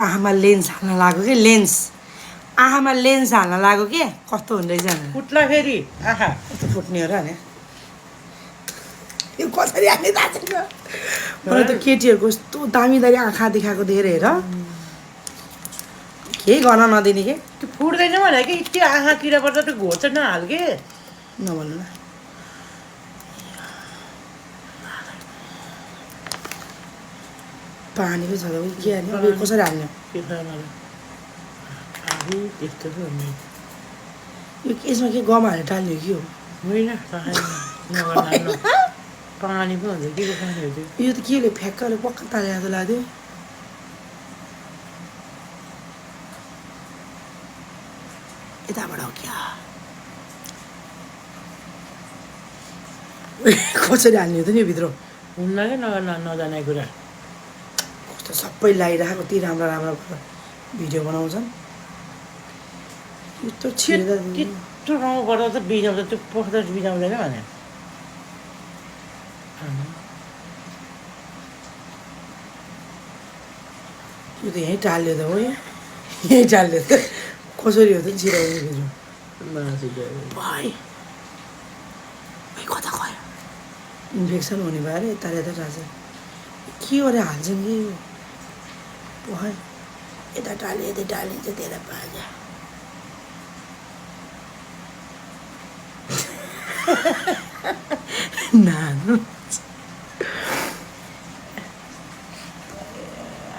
आँखामा लेन्स हाल्न लाग्यो कि लेन्स आँखामा लेन्स हाल्न लाग्यो कि कस्तो हुँदैछ फुट्ला फेरि आँखा कस्तो फुट्ने हो र नि यो कसरी हाल्ने थाहा छैन मलाई त केटीहरूको यस्तो दामी दामी आँखा देखाएको देखेर हेर केही गर्न नदिने के त्यो फुट्दैन भने कि त्यो आँखा किरा पर्दा त्यो घोर्छ नहाल के नभन्नु न पानी पो छ त उयो के हाल्ने अब यो कसरी हाल्ने के थाहा मलाई आफै त्यस्तो पो हुने यो यसमा के गम हालेर टाल्ने हो कि हो होइन नगर्नु पानी पो हुन्छ के को पानी हो त्यो यो त केले फ्याक्कले पक्का तालेर त लाग्यो यताबाट हो क्या कसरी हाल्ने हो त नि यो भित्र हुन्न क्या नजाने कुरा कस्तो सबै लगाइरहेको कति राम्रो राम्रो भिडियो बनाउँछन् यो त छिर्दा त्यो ठाउँमा गर्दा त बिजाउँछ त्यो पोख्दा बिजाउँदैन भने यो त यहीँ टाल्यो त हो यहीँ टाल्यो त कसरी हो त छिराउने भिडियो भाइ कता गयो इन्फेक्सन हुने भयो अरे यता यता रहेछ के गरेर हाल्छन् कि यो भाइ यता टाल्यो यता टालिन्छ त्यता पाजा नानु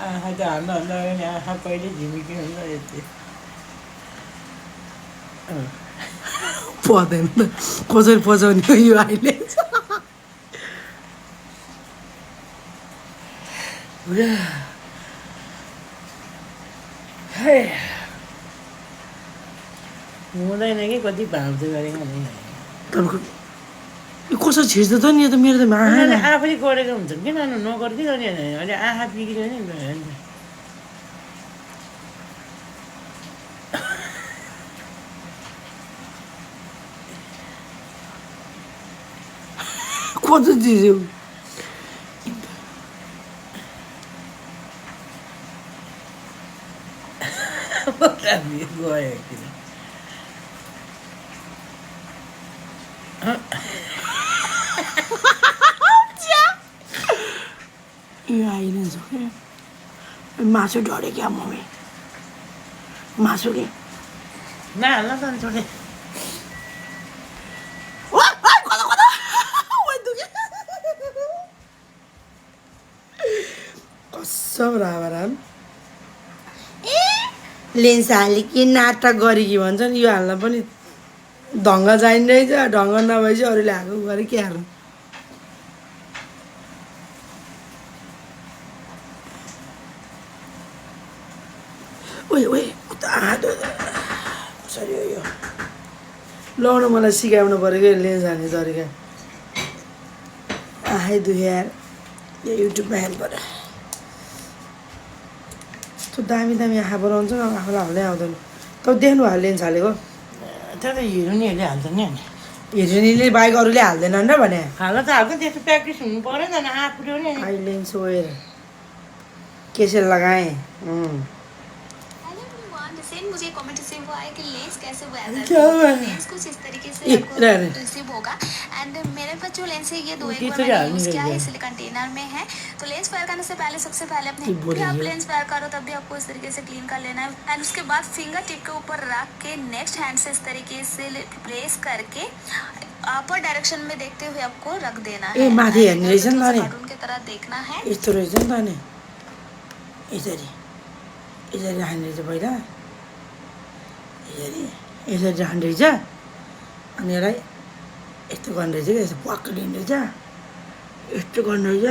आँखा त हाल्दा नि आँखा कहिले झिमिकी हुन्छ यति पर्दैन त कसरी पचाउने हो यो अहिले हुँदैन कि कति भाँच्दै गरेको तपाईँको यो कसरी छिर्छ त नि यो त मेरो त आँखा आफैले गरेको हुन्छन् कि नानु नगर्दै गर्ने अहिले आँखा बिग्रियो नि कस्तो चिज हो गयो किन यो आइरहेछ क्या मासु डढ्यो क्या मम्मी मासुले नहाल्न त छोडे कसम राम लेन्स हाले कि नाटक गरे कि भन्छन् यो हाल्न पनि ढङ्ग चाहिँदैछ ढङ्ग नभएपछि अरूले हाल्नु गरे के हाल्नु ओए ओए कसरी हो यो लाउनु मलाई सिकाउनु पऱ्यो क्या लेन्स हाल्ने तरिका आँखै दुख्यो यार यो युट्युबमा हेर्नु पऱ्यो यस्तो दामी दामी आँखा बनाउँछ आफूलाई हाल्दै आउँदैन तब देख्नु भयो लेन्स हालेको त्यो त हिरोनीहरूले हाल्छ नि अनि हिरोनीले बाइक अरूले हाल्दैनन् र भने हाल्न त हाल्छ त्यस्तो प्र्याक्टिस हुनु पऱ्यो नि आफूले नि आई लेन्स ओएर कैसे लगाएँ मुझे कमेंट से वो आया कि लेंस कैसे क्या हुआ? लेंस कुछ इस तरीके से आपको रहने। रिसीव होगा एंड मेरे पास जो लेंस है ये दो एक किस बार तरह मैंने यूज आदमी किया है लग इसलिए कंटेनर में है तो लेंस फायर करने से पहले सबसे पहले अपने ये बोलिए। आप लेंस फायर करो तब भी आपको इस तरीके से क्लीन कर लेना है एंड उसके बाद फिंगर टिप के ऊपर रख के नेक्स्ट हैंड से इस तरीके से प्लेस करके अपर डायरेक्शन में देखते हुए आपको रख देना है माथि हेर्ने रहेछ नि त नि कार्टून की तरह देखना है यस्तो रहेछ नि त नि यसरी यसरी राख्ने रहेछ पहिला यसरी राख्ने रहेछ अनि यसलाई यस्तो गर्ने रहेछ क्या यस्तो प्वाक्क लिने रहेछ यस्तो गर्ने रहेछ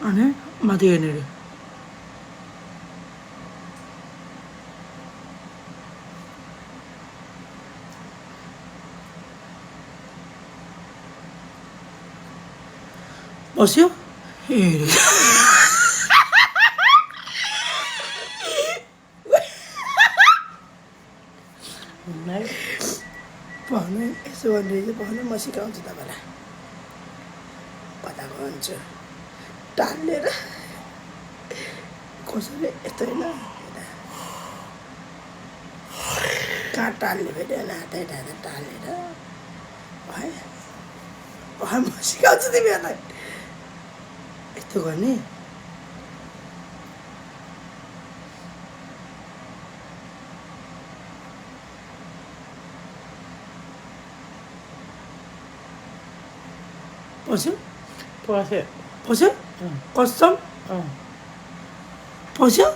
अनि माथि हेर्ने रहेछ बस्यो हेरे भने यसो गर्ने भने म सिकाउँछु तपाईँलाई कता भन्छु टालेर कसरी यस्तो होइन कहाँ टाल्ने फेरि होइन हातै टालेर है म सिकाउँछु तिमीहरूलाई यस्तो गर्ने पस्यो पस्यो पस्यो कसम पस्यो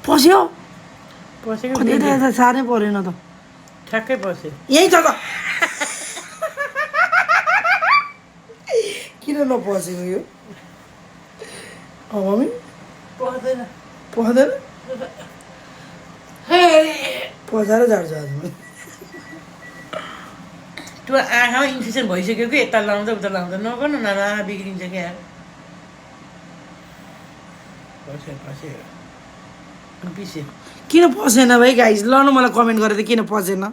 पस्यो पसेको कति त साह्रै परेन त ठ्याक्कै पस्यो यहीँ छ त किन नपसेको यो मम्मी पस्दैन पस्दैन पसाएर झार्छ आज मैले त्यो आँखामा इन्फेक्सन भइसक्यो कि यता लाउँदा उता लाउँदा नगर्नु न आँखा बिग्रिन्छ क्या पस्यो पस्यो पिस्यो किन पसेन भाइ गाइस ल न मलाई कमेन्ट गरेर किन पसेन